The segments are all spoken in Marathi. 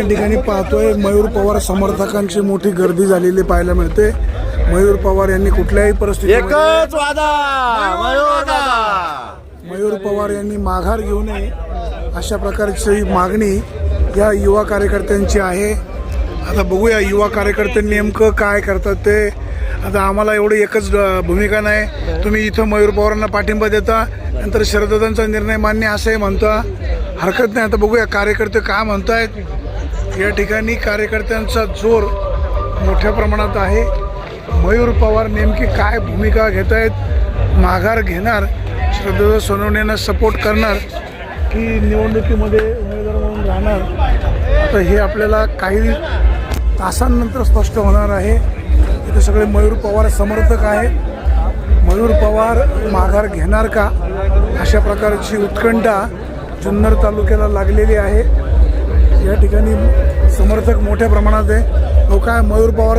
या ठिकाणी पाहतोय मयूर पवार समर्थकांची मोठी गर्दी झालेली पाहायला मिळते। मयूर पवार यांनी कुठल्याही परिस्थितीत एकच वादा मयूर पवार यांनी माघार घेऊ नये अशा प्रकारची मागणी या युवा कार्यकर्त्यांची आहे। आता बघूया युवा कार्यकर्ते नेमकं काय करतात ते। आता आम्हाला एवढी एकच भूमिका नाही, तुम्ही इथं मयूर पवारांना पाठिंबा देता, नंतर शरददादांचा निर्णय मान्य असंही म्हणता, हरकत नाही। आता बघूया कार्यकर्ते काय म्हणतायत। या ठिकाणी कार्यकर्त्यांचा जोर मोठ्या प्रमाणात आहे। मयूर पवार नेमकी काय भूमिका घेत आहेत, माघार घेणार, शरददादा सोनवणेंना सपोर्ट करणार की निवडणुकीमध्ये उमेदवार म्हणून राहणार, आता हे आपल्याला काही तासांनंतर स्पष्ट होणार आहे। इथे सगळे मयूर पवार समर्थक आहेत। मयूर पवार माघार घेणार का अशा प्रकारची उत्कंठा जुन्नर तालुक्याला लागलेली आहे। या ठिकाणी समर्थक मोठ्या प्रमाणात आहे। हो काय मयूर पवार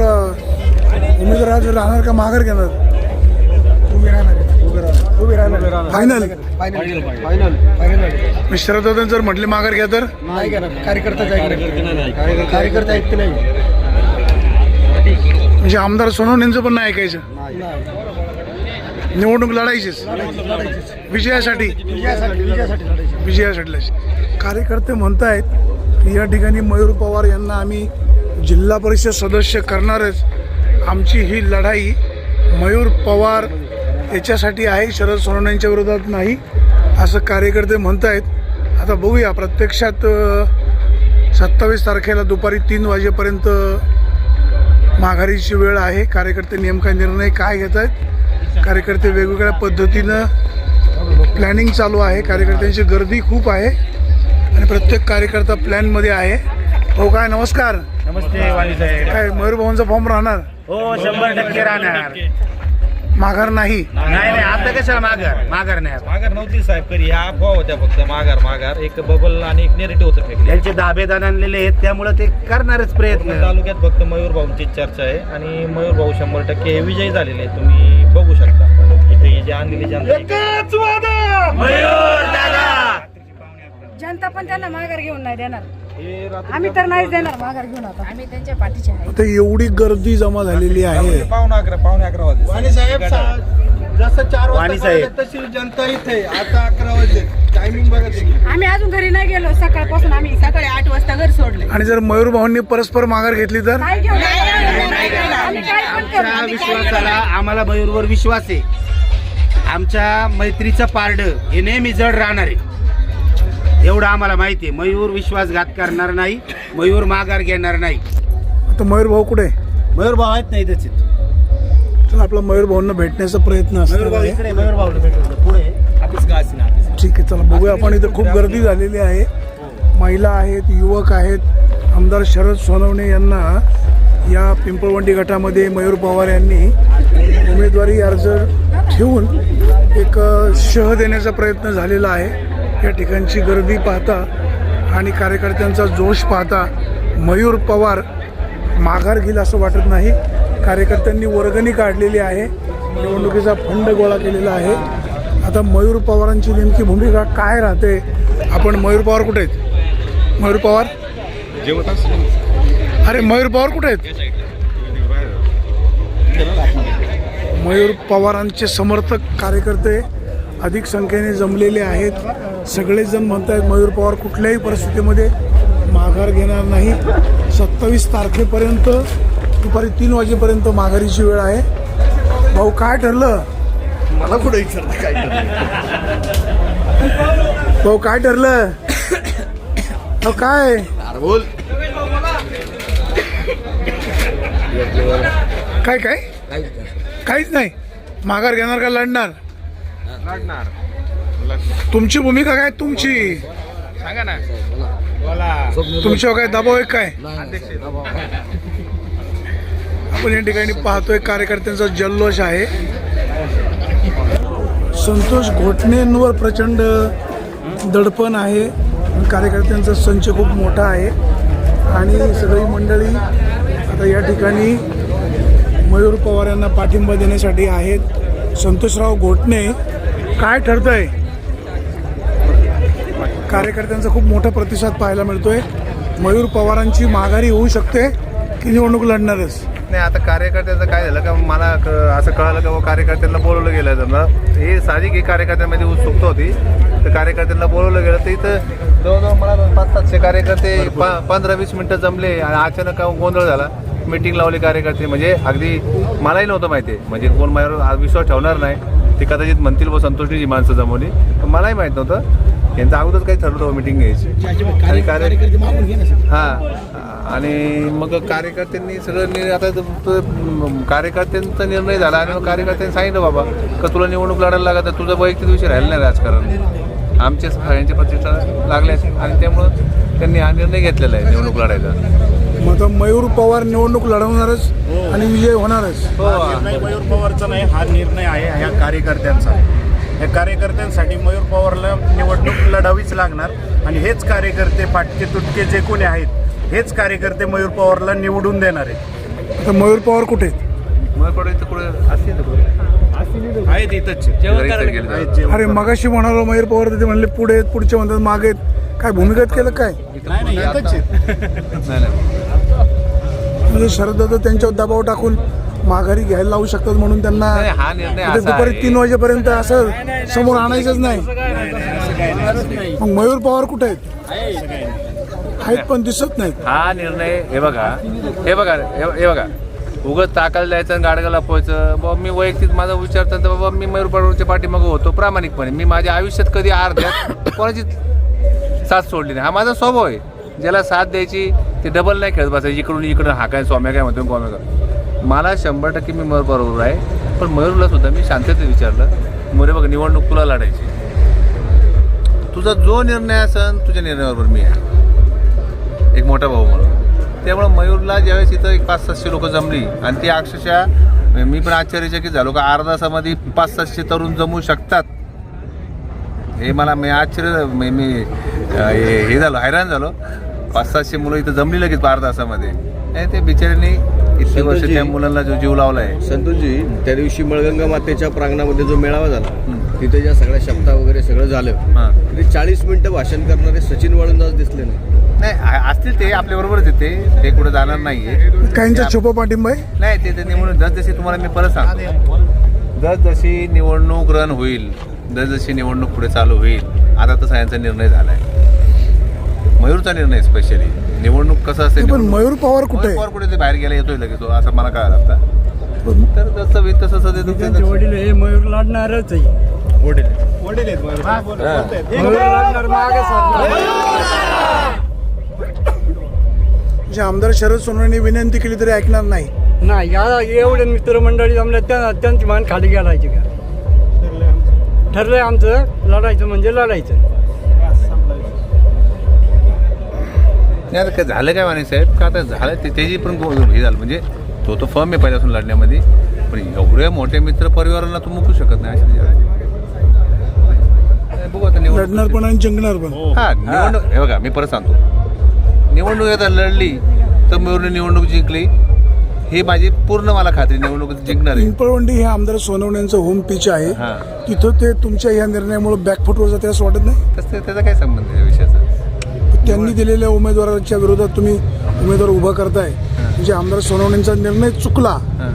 उमेदवार राहणार का माघार घेणार? उभी राहणार फायनल शरददादा जर म्हटले माघार घ्या तर नाही घेणार, कार्यकर्ता ऐकते नाही। म्हणजे आमदार सोनवणेंचं पण नाही ऐकायचं, निवडणूक लढायचीच विजयासाठी। कार्यकर्ते म्हणतायत की या ठिकाणी मयूर पवार यांना आम्ही जिल्हा परिषद सदस्य करणारच, आमची ही लढाई मयूर पवार याच्यासाठी आहे, शरद सोनवणेंच्या विरोधात नाही असं कार्यकर्ते म्हणतायत। आता बघूया प्रत्यक्षात 27 तारखेला दुपारी 3 वाजेपर्यंत माघारीची वेळ आहे। कार्यकर्ते नेमका निर्णय काय घेत आहेत, कार्यकर्ते वेगवेगळ्या पद्धतीनं प्लॅनिंग चालू आहे। कार्यकर्त्यांची गर्दी खूप आहे आणि प्रत्येक कार्यकर्ता प्लॅनमध्ये आहे। हो काय नमस्कार। नमस्ते वाणी साहेब। काय मयूर भाऊंचा फॉर्म राहणार? हो 100% राहणार। माघार नाही? नाही आता कशाला माघार नाही, माघार नव्हती साहेब, कधी ह्या अफवा होत्या फक्त माघार एक बबल आणि एक नेरेटिव्ह होतं फेकले। त्यांचे दाबेदार आणलेले आहेत त्यामुळे ते करणारच प्रयत्न। तालुक्यात फक्त मयूर भाऊंची चर्चा आहे आणि मयूर भाऊ 100% हे विजयी झालेले आहेत, तुम्ही बघू शकता इथे जे आणलेली जनता पण त्यांना माघार घेऊन नाही देणार, आम्ही तर नाहीच देणार माघार घेऊन। आता आम्ही त्यांच्या पाठीचे आहे। आता एवढी गर्दी जमा झालेली आहे। पावणे 11 वाजले वाणी साहेब जसं 4 वाणी साहेब. वाजता तशी जनता इथे आता 11 वाजले, टायमिंग बघा तुम्ही। आम्ही अजून घरी नाही गेलो, सकाळपासून आम्ही सकाळी 8 वाजता घर सोडले। आणि जर मयूर भाऊंनी परस्पर माघार घेतली तर काय घेऊन आम्ही काय पण करू, आमच्या आम्ही काय विश्वासाला आम्हाला मयूरवर विश्वास आहे। आमच्या मैत्रीचं पारड हे नेहमी जड राहणार आहे, एवढं आम्हाला माहिती आहे। मयूर विश्वासघात करणार नाही, मयूर माघार घेणार नाही। आता मयूर भाऊ कुठे? मयूर भाऊ आहेत नाही त्याचे, तर आपला मयूर भाऊंना भेटण्याचा प्रयत्न मयूर भाऊ असतो। इकडे, मयूर भाऊ पुढे ठीक आहे, चला बघूया आपण। इथं खूप गर्दी झालेली आहे, महिला आहेत, युवक आहेत। आमदार शरद सोनवणे यांना या पिंपळवंडी गटामध्ये मयूर पवार यांनी उमेदवारी अर्ज ठेवून एक शह देण्याचा प्रयत्न झालेला आहे। या ठिकाणची गर्दी पाहता आणि कार्यकर्त्यांचा जोश पाहता मयूर पवार माघार घेईल असं वाटत नाही। कार्यकर्त्यांनी वर्गणी काढलेली आहे, निवडणुकीचा फंड गोळा केलेला आहे। आता मयूर पवारांची नेमकी भूमिका काय राहते, आपण मयूर पवार कुठे आहेत? मयूर पवार अरे मयूर पवार कुठे आहेत? मयूर पवारांचे समर्थक कार्यकर्ते अधिक संख्येने जमलेले आहेत। सगळेजण म्हणतात मयूर पवार कुठल्याही परिस्थितीमध्ये माघार घेणार नाही। 27 तारखेपर्यंत दुपारी 3 वाजेपर्यंत माघारीची वेळ आहे। भाऊ काय ठरलं? मला कुठे विचारलं काय भाऊ काय ठरलं? काय बोल काय काय काहीच नाही। माघार घेणार का लढणार? तुमची भूमिका काय? तुमची सांगा ना। तुमच्यावर काय दबाव आहे काय? आपण या ठिकाणी पाहतोय कार्यकर्त्यांचा जल्लोष आहे। संतोष घोटणेंवर प्रचंड दडपण आहे, कार्यकर्त्यांचा संच खूप मोठा आहे आणि सगळी मंडळी आता या ठिकाणी मयूर पवार यांना पाठिंबा देण्यासाठी आहेत। संतोषराव घोटणे काय ठरतंय? कार्यकर्त्यांचा खूप मोठा प्रतिसाद पाहायला मिळतोय। मयूर पवारांची माघारी होऊ शकते की निवडणूक लढणारच? नाही, आता कार्यकर्त्यांचं काय झालं का मला असं कळालं का कार्यकर्त्यांना बोलवलं गेलं जमलं. हे साहजिक ही कार्यकर्त्यांमध्ये उत्सुकता होती, तर कार्यकर्त्यांना बोलवलं गेलं तर इथं जवळजवळ मला 500-700 कार्यकर्ते 15-20 मिनटं जमले आणि अचानक गोंधळ झाला. मीटिंग लावली कार्यकर्ते, म्हणजे अगदी मलाही नव्हतं माहिती आहे, म्हणजे कोण माझ्यावर विश्वास ठेवणार नाही ते कदाचित म्हणतील व संतोषची माणसं जमवली, पण मलाही माहीत नव्हतं. यांचं अगोदरच काही ठरलं होतं मीटिंग घ्यायची आणि हां, आणि मग कार्यकर्त्यांनी सगळं आता कार्यकर्त्यांचा निर्णय झाला आणि मग कार्यकर्त्यांनी सांगितलं बाबा का तुला निवडणूक लढायला लागत तर तुझा वैयक्तिक विषय राहिला नाही राजकारण, आमच्या सगळ्यांच्या प्रतिष्ठा लागल्या आणि त्यामुळं त्यांनी हा निर्णय घेतलेला आहे निवडणूक लढायचा. मग आता मयूर पवार निवडणूक लढवणारच आणि विजय होणारच. निर्णय मयूर पवारचा नाही, हा निर्णय आहे ह्या कार्यकर्त्यांचा. या कार्यकर्त्यांसाठी मयूर पवारला निवडणूक लढावीच लागणार आणि हेच कार्यकर्ते फाटके तुटके जे कोणी आहेत हेच कार्यकर्ते मयूर पवारला निवडून देणार आहेत. आता मयूर पवार कुठे आहेत? मग इथं कुठं आहेत इथंच. अरे मगाशी म्हणालो मयूर पवार, ते म्हणले पुढे आहेत, पुढचे म्हणतात मागे आहेत. काय भूमिगत केलं काय? नाही इथंच आहेत. म्हणजे शरददादा त्यांच्यावर दबाव टाकून माघारी घ्यायला लावू शकतात म्हणून त्यांना हा निर्णय आता असा दुपारी आहे. 3 वाजेपर्यंत असं समोर आणायचंच नाही. मग मयूर पवार कुठे आहेत पण दिसत नाहीत. हा निर्णय हे बघा उगाच ताकाला द्यायचं आणि गाडगा लपवायचं. बाबा मी वैयक्तिक माझा विचार तर बाबा मी मयूर पवारच्या पाठीमागं होतो प्रामाणिकपणे. मी माझ्या आयुष्यात कधी अर्ध्यात कोणाची साथ सोडली नाही. हा माझा स्वभाव आहे. ज्याला साथ द्यायची ते डबल नाही खेळत बसायची इकडून हा काय स्वाम्या काय म्हणतो कोम्या काय. मला 100% मी मयूर बरोबर आहे, पण मयूरला सुद्धा मी शांततेत विचारलं, मयूर बघ निवडणूक तुला लढायची, तुझा जो निर्णय असेल तुझ्या निर्णयाबरोबर मी आहे एक मोठा भाऊ म्हणून. त्यामुळे मयूरला ज्यावेळेस इथं एक 500-700 लोक जमली आणि ती अक्षरशः मी पण आश्चर्यचकित झालो का अर्धा तासामध्ये 500-700 तरुण जमू शकतात. हे मला मी आश्चर्य मी हे झालो, हैराण झालो. 500-700 मुलं इथं जमली लगेच अर्धा तासामध्ये. आणि ते बिचाऱ्यांनी इतके वर्ष त्या मुलांना जो जीव लावला आहे. संतोषजी, त्या दिवशी मळगंगा मातेच्या प्रांगणामध्ये जो मेळावा झाला तिथे ज्या सगळ्या शब्दा वगैरे सगळं झालं, हां तरी 40 मिनिटं भाषण करणारे सचिन वाळुंज दिसले नाही. नाही असतील ते आपल्याबरोबरच येते, ते कुठे जाणार नाहीये. काहींचा छुपा पाठिंबा आहे. नाही ते निवडणूक जसजशी तुम्हाला मी परत सांगतो, जसजशी निवडणूक रन होईल, जसजशी निवडणूक पुढे चालू होईल, आता तसा यांचा निर्णय झाला आहे. मयूरचा निर्णय स्पेशली निवडणूक कसं असते. पण मयूर पवार कुठे आहे? पवार कुठे ते बाहेर गेला येतोय लगेच तो, असं मला कळालं आता. तर जसं होईल तसं त्यांचे वडील हे मयूर लढणारच आहे. वडील आहेत मयूर. जे आमदार शरद सोनवणे विनंती केली तरी ऐकणार नाही. नाही, या एवढे मित्रमंडळी जमल्या त्यांची मान खाली घालायची का? ठरलंय आमचं लढायचं म्हणजे लढायचं. नाही आता काय झालं काय माने साहेब का आता झालं त्याची पण हे झालं म्हणजे तो फर्म आहे पहिल्यापासून लढण्यामध्ये, पण एवढ्या मोठ्या मित्र परिवाराला तो मुकू शकत नाही. बघू आता लढणार पण आणि जिंकणार पण. हा निवडणूक हे बघा मी परत सांगतो, निवडणूक आता लढली तर मयूरने निवडणूक जिंकली हे माझी पूर्ण मला खात्री. निवडणूक जिंकणार आहे. पिंपळवंडी हे आमदार सोनवण्यांचं होम पिच आहे. हां तिथं ते तुमच्या या निर्णयामुळे बॅकफुटवर जाते असं वाटत नाही? तसं त्याचा काय संबंध आहे या विषयाचा? त्यांनी दिलेल्या उमेदवाराच्या विरोधात तुम्ही उमेदवार उभा करताय म्हणजे आमदार सोनवण्यांचा निर्णय चुकला हां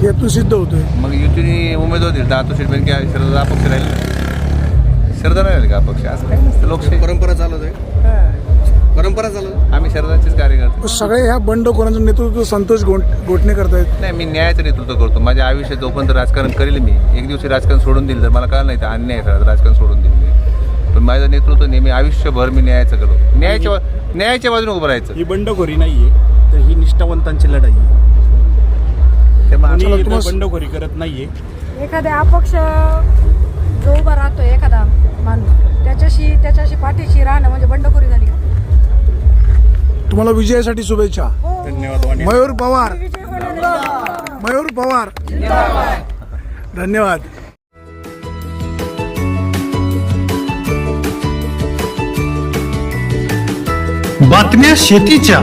यातून सिद्ध होतोय. मग युतीने उमेदवार दिले तर आता सीट काय शरद अपक्ष राहील? शरद नाही राहील का अपक्ष? असं काय नसतं. लोकशाही परंपरा चालत आहे, परंपरा चालत. आम्ही शरदाचेच कार्यकर्ते. सगळे ह्या बंडखोरांचं नेतृत्व संतोष घोटणे करतायत. नाही मी न्यायाचं नेतृत्व करतो. माझ्या आयुष्यात जोपर्यंत राजकारण करेल मी, एक दिवशी राजकारण सोडून दिलं तर मला कळलं नाही तर अन्याय आहे राजकारण सोडून दिलं मी. पण माझं नेतृत्व नेहमी आयुष्यभर मी न्यायाचं करतो. न्यायाच्या बाजूने उभं राहायचं. ही बंडखोरी नाहीये, तर ही निष्ठावंतांची लढाई आहे. कोणी इथं बंडखोरी करत नाहीये. एखाद्या अपक्ष जो उभा राहतोय एखादा माणूस त्याच्याशी पाठीशी राहणं म्हणजे बंडखोरी झाली का? तुम्हाला विजयासाठी शुभेच्छा. धन्यवाद. मयूर पवार, मयूर पवार, धन्यवाद. बातम्या शेतीच्या,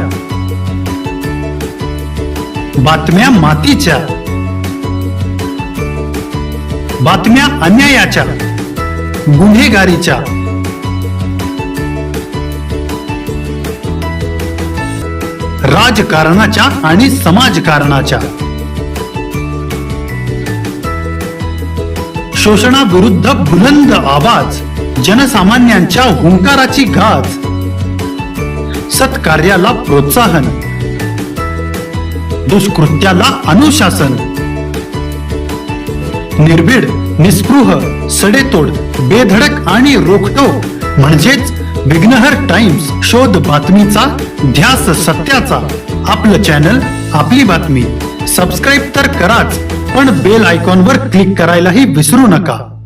बातम्या मातीच्या, बातम्या अन्यायाच्या, गुन्हेगारीच्या, राजकारणाच्या आणि समाजकारणाच्या. शोषणाविरुद्ध बुलंद आवाज, जनसामान्यांच्या हुंकाराची गाज. सत्कार्याला प्रोत्साहन, दुष्कृत्याला अनुशासन. निर्भीड, निस्पृह, सडेतोड, बेधडक आणि रोखटोक म्हणजेच विघ्नहर टाइम्स. शोध बातमीचा, ध्यास सत्याचा. आपलं चॅनल, आपली बातमी. सबस्क्राईब तर कराच, पण बेल आयकॉनवर क्लिक करायलाही विसरू नका.